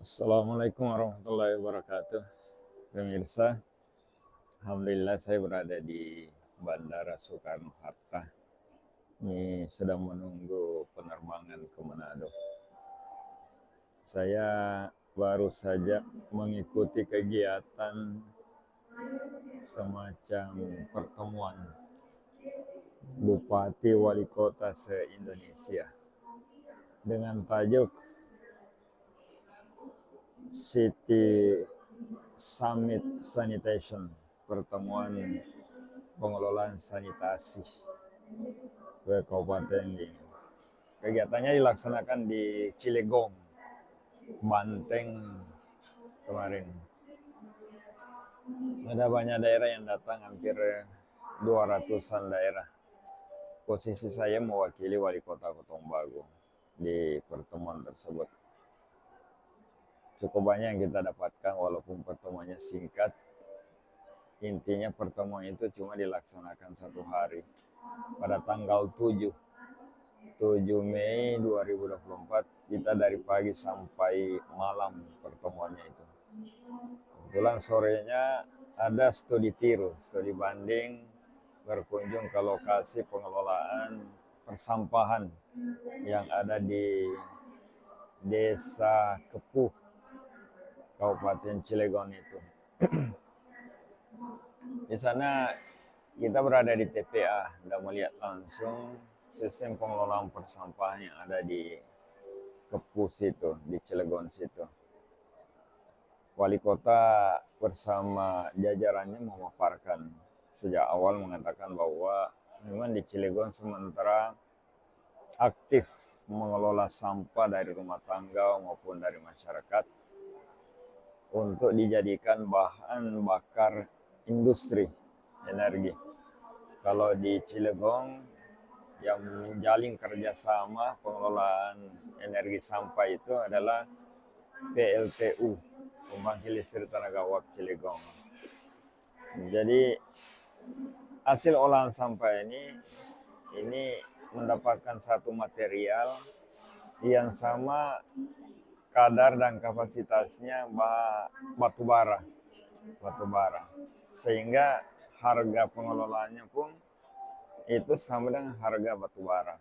Assalamualaikum warahmatullahi wabarakatuh. Pemirsa, alhamdulillah saya berada di Bandara Soekarno-Hatta. Ini sedang menunggu penerbangan ke Manado. Saya baru saja mengikuti kegiatan semacam pertemuan Bupati Wali Kota se-Indonesia dengan tajuk City Summit Sanitation, pertemuan pengelolaan sanitasi ke kabupaten ini. Kegiatannya dilaksanakan di Cilegon, Banteng kemarin. Ada banyak daerah yang datang, hampir 200-an daerah. Posisi saya mewakili Wali Kota Tombago di pertemuan tersebut. Cukup banyak yang kita dapatkan walaupun pertemuannya singkat. Intinya pertemuan itu cuma dilaksanakan 1 hari pada tanggal 7 Mei 2024. Kita dari pagi sampai malam pertemuannya itu. Kebetulan sorenya ada studi tiru, studi banding, berkunjung ke lokasi pengelolaan persampahan yang ada di Desa Kepuh, Kabupaten Cilegon itu. Di sana kita berada di TPA dan melihat langsung sistem pengelolaan persampahan yang ada di Kepuh situ, di Cilegon situ. Wali kota bersama jajarannya memaparkan sejak awal, mengatakan bahwa memang di Cilegon sementara aktif mengelola sampah dari rumah tangga maupun dari masyarakat untuk dijadikan bahan bakar industri energi. Kalau di Cilegon yang menjalin kerjasama pengelolaan energi sampah itu adalah PLTU, Pembangkit Listrik Tenaga Uap Cilegon. Jadi hasil olahan sampah ini mendapatkan satu material yang sama kadar dan kapasitasnya batu bara, sehingga harga pengelolaannya pun itu sama dengan harga batu bara.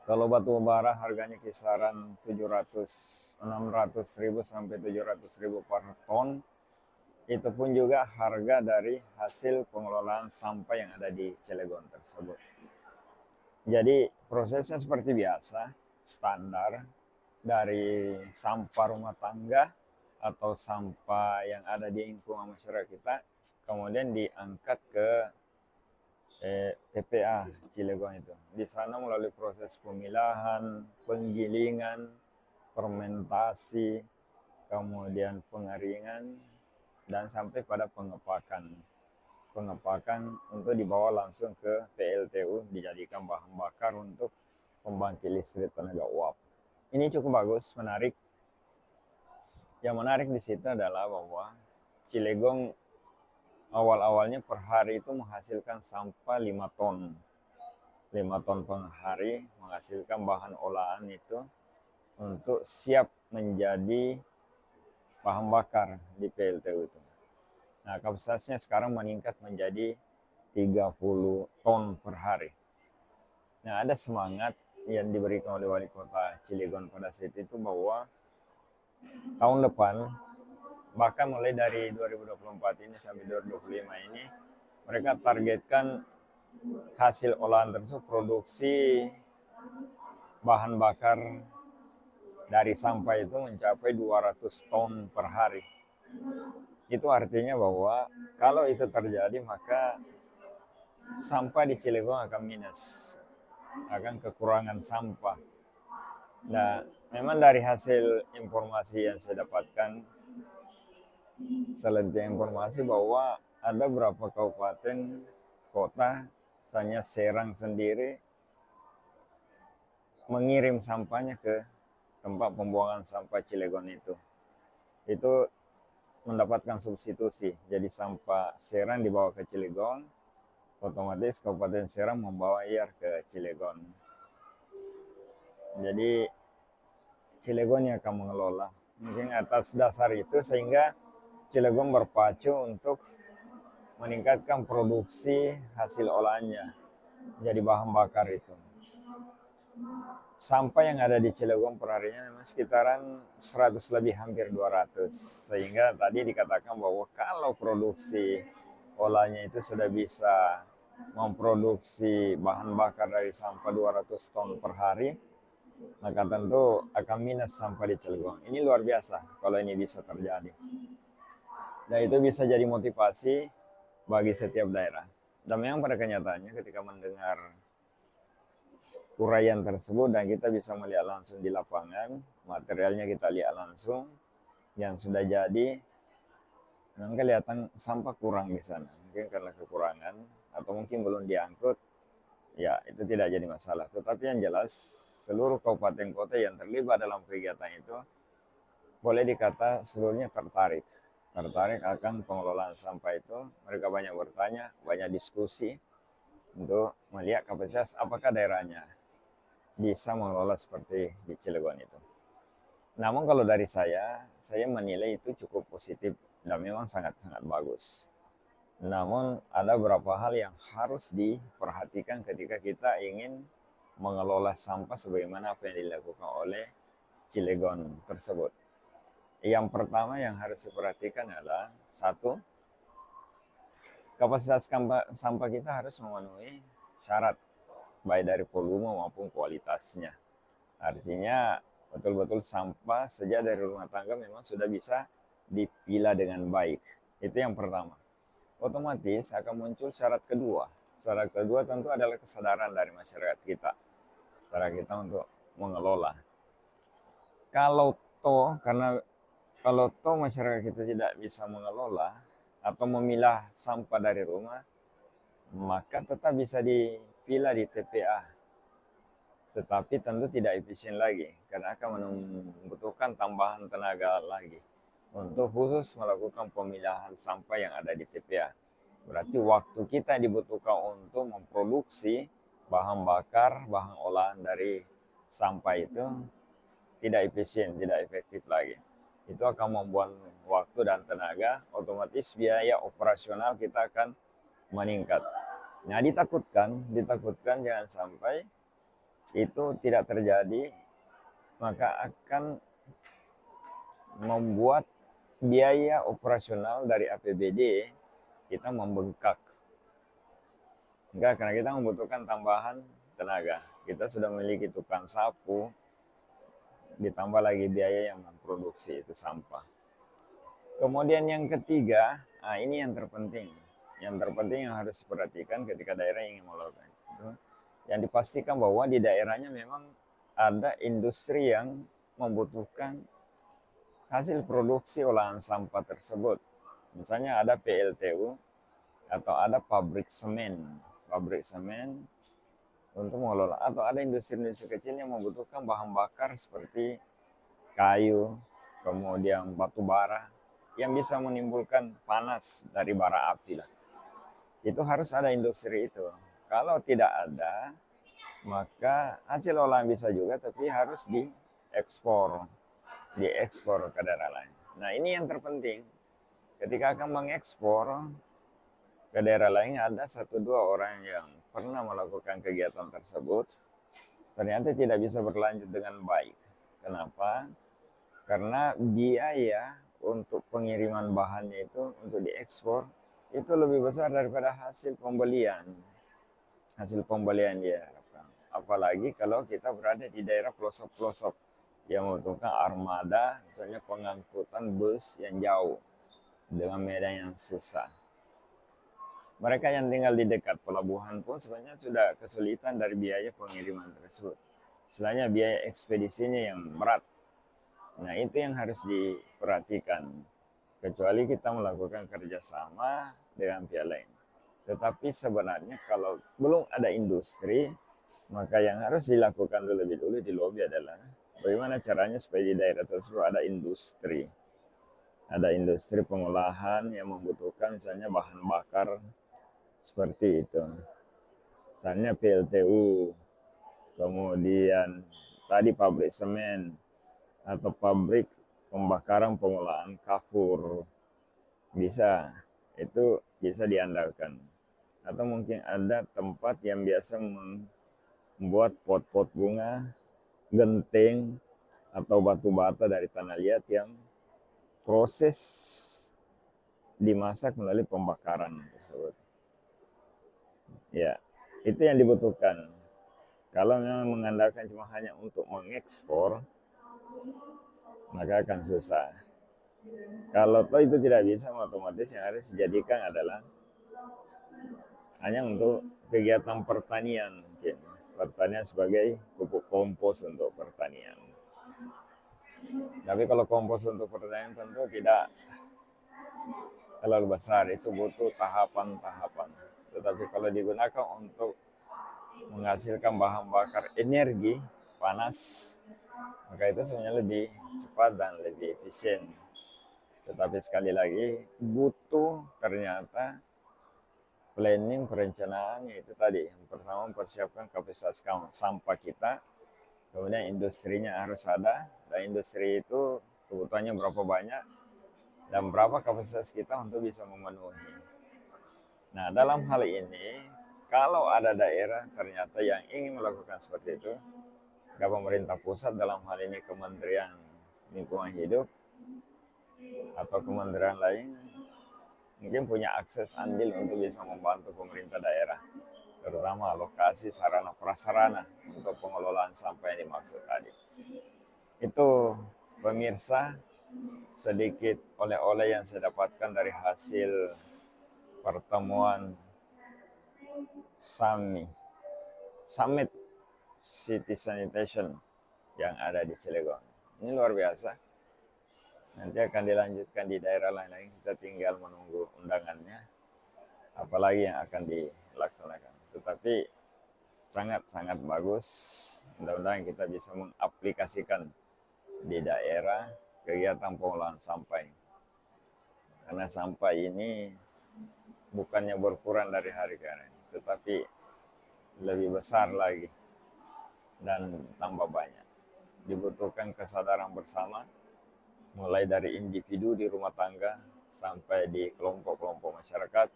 Kalau batu bara harganya kisaran 600.000 sampai 700.000 per ton, itu pun juga harga dari hasil pengelolaan sampah yang ada di Cilegon tersebut. Jadi prosesnya seperti biasa, standar, dari sampah rumah tangga atau sampah yang ada di lingkungan masyarakat kita, kemudian diangkat ke TPA Cilegon itu. Di sana melalui proses pemilahan, penggilingan, fermentasi, kemudian pengeringan, dan sampai pada pengepakan untuk dibawa langsung ke PLTU, dijadikan bahan bakar untuk pembangkit listrik tenaga uap. Ini cukup bagus, menarik. Yang menarik di situ adalah bahwa Cilegon awal-awalnya per hari itu menghasilkan sampah 5 ton. 5 ton per hari menghasilkan bahan olahan itu untuk siap menjadi bahan bakar di PLTU itu. Nah, kapasitasnya sekarang meningkat menjadi 30 ton per hari. Nah, ada semangat yang diberikan oleh Wali Kota Cilegon pada saat itu bahwa tahun depan, bahkan mulai dari 2024 ini sampai 2025 ini, mereka targetkan hasil olahan tersebut produksi bahan bakar dari sampah itu mencapai 200 ton per hari. Itu artinya bahwa kalau itu terjadi maka sampah di Cilegon akan minus, akan kekurangan sampah. Nah, memang dari hasil informasi yang saya dapatkan, selentingan informasi bahwa ada beberapa kabupaten kota, misalnya Serang sendiri, mengirim sampahnya ke tempat pembuangan sampah Cilegon itu. Itu mendapatkan substitusi. Jadi sampah Serang dibawa ke Cilegon, otomatis Kabupaten Serang membawa IR ke Cilegon. Jadi Cilegon yang akan mengelola Mungkin atas dasar itu sehingga Cilegon berpacu untuk meningkatkan produksi hasil olahannya jadi bahan bakar itu. Sampah yang ada di Cilegon perharinya memang sekitaran 100 lebih, hampir 200. Sehingga tadi dikatakan bahwa kalau produksi olahnya itu sudah bisa memproduksi bahan bakar dari sampah 200 ton per hari, maka tentu akan minus sampah di Cilegon. Ini luar biasa kalau ini bisa terjadi. Dan itu bisa jadi motivasi bagi setiap daerah. Dan memang pada kenyataannya ketika mendengar uraian tersebut dan kita bisa melihat langsung di lapangan, materialnya kita lihat langsung yang sudah jadi, memang kelihatan sampah kurang di sana. Mungkin karena kekurangan atau mungkin belum diangkut, ya itu tidak jadi masalah. Tetapi yang jelas seluruh kabupaten kota yang terlibat dalam kegiatan itu boleh dikata seluruhnya tertarik akan pengelolaan sampah itu. Mereka banyak bertanya, banyak diskusi untuk melihat kapasitas apakah daerahnya bisa mengelola seperti di Cilegon itu. Namun kalau dari saya menilai itu cukup positif dan memang sangat-sangat bagus. Namun ada beberapa hal yang harus diperhatikan ketika kita ingin mengelola sampah sebagaimana apa yang dilakukan oleh Cilegon tersebut. Yang pertama yang harus diperhatikan adalah satu, kapasitas sampah kita harus memenuhi syarat baik dari volume maupun kualitasnya. Artinya betul-betul sampah sejak dari rumah tangga memang sudah bisa dipilah dengan baik. Itu yang pertama. Otomatis akan muncul syarat kedua. Syarat kedua tentu adalah kesadaran dari masyarakat kita. Cara kita untuk mengelola. Kalau masyarakat kita tidak bisa mengelola atau memilah sampah dari rumah, maka tetap bisa dipilah di TPA. Tetapi tentu tidak efisien lagi karena akan membutuhkan tambahan tenaga lagi untuk khusus melakukan pemilahan sampah yang ada di TPA. Berarti waktu kita dibutuhkan untuk memproduksi bahan bakar, bahan olahan dari sampah itu tidak efisien, tidak efektif lagi. Itu akan membuat waktu dan tenaga, otomatis biaya operasional kita akan meningkat. Nah, ditakutkan jangan sampai itu tidak terjadi, maka akan membuat biaya operasional dari APBD kita membengkak. Enggak, karena kita membutuhkan tambahan tenaga. Kita sudah memiliki tukang sapu, ditambah lagi biaya yang memproduksi itu sampah. Kemudian yang ketiga, ini yang terpenting. Yang terpenting yang harus diperhatikan ketika daerah ingin melakukan itu, yang dipastikan bahwa di daerahnya memang ada industri yang membutuhkan hasil produksi olahan sampah tersebut. Misalnya ada PLTU atau ada pabrik semen untuk mengelola, atau ada industri-industri kecil yang membutuhkan bahan bakar seperti kayu, kemudian batu bara yang bisa menimbulkan panas dari bara api lah. Itu harus ada industri itu. Kalau tidak ada, maka hasil olahan bisa juga, tapi harus diekspor ke daerah lain. Nah, ini yang terpenting. Ketika akan mengekspor ke daerah lain, ada 1-2 orang yang pernah melakukan kegiatan tersebut, ternyata tidak bisa berlanjut dengan baik. Kenapa? Karena biaya untuk pengiriman bahannya itu untuk diekspor itu lebih besar daripada hasil pembelian diharapkan. Apalagi kalau kita berada di daerah pelosok-pelosok yang membutuhkan armada, misalnya pengangkutan bus yang jauh dengan medan yang susah. Mereka yang tinggal di dekat pelabuhan pun sebenarnya sudah kesulitan dari biaya pengiriman tersebut. Sebenarnya biaya ekspedisinya yang berat. Nah, itu yang harus diperhatikan. Kecuali kita melakukan kerjasama dengan pihak lain. Tetapi sebenarnya kalau belum ada industri, maka yang harus dilakukan lebih dulu di lobi adalah bagaimana caranya supaya di daerah tersebut ada industri. Ada industri pengolahan yang membutuhkan misalnya bahan bakar seperti itu. Misalnya PLTU, kemudian tadi pabrik semen, atau pabrik pembakaran pengolahan kafur, bisa, itu bisa diandalkan. Atau mungkin ada tempat yang biasa membuat pot-pot bunga, genting, atau batu bata dari tanah liat yang proses dimasak melalui pembakaran tersebut. Ya, itu yang dibutuhkan. Kalau memang mengandalkan cuma hanya untuk mengekspor, maka akan susah. Kalau toh itu tidak bisa, otomatis yang harus dijadikan adalah hanya untuk kegiatan pertanian, mungkin pertanian sebagai pupuk kompos untuk pertanian. Tapi kalau kompos untuk pertanian tentu tidak terlalu besar, itu butuh tahapan-tahapan. Tetapi kalau digunakan untuk menghasilkan bahan bakar energi panas, maka itu sebenarnya lebih cepat dan lebih efisien. Tetapi sekali lagi butuh ternyata planning, perencanaan, yaitu tadi yang pertama mempersiapkan kapasitas sampah kita, kemudian industrinya harus ada, dan industri itu kebutuhannya berapa banyak dan berapa kapasitas kita untuk bisa memenuhi. Nah, dalam hal ini kalau ada daerah ternyata yang ingin melakukan seperti itu, maka pemerintah pusat dalam hal ini Kementerian Lingkungan Hidup atau kementerian lain mungkin punya akses andil untuk bisa membantu pemerintah daerah, terutama alokasi sarana prasarana untuk pengelolaan sampah yang dimaksud tadi. Itu pemirsa sedikit oleh-oleh yang saya dapatkan dari hasil pertemuan Summit City Sanitation yang ada di Cilegon. Ini luar biasa. Nanti akan dilanjutkan di daerah lain-lain, kita tinggal menunggu undangannya, apalagi yang akan dilaksanakan. Tetapi sangat-sangat bagus, mudah-mudahan kita bisa mengaplikasikan di daerah kegiatan pengolahan sampah. Karena sampah ini bukannya berkurang dari hari ke hari, tetapi lebih besar lagi dan tambah banyak. Dibutuhkan kesadaran bersama, mulai dari individu di rumah tangga sampai di kelompok-kelompok masyarakat,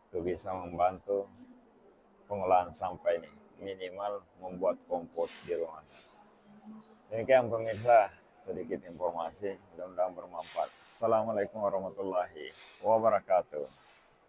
untuk bisa membantu pengolahan sampah ini, minimal membuat kompos di rumah. Demikian pemirsa, sedikit informasi, mudah-mudahan bermanfaat. Assalamualaikum warahmatullahi wabarakatuh.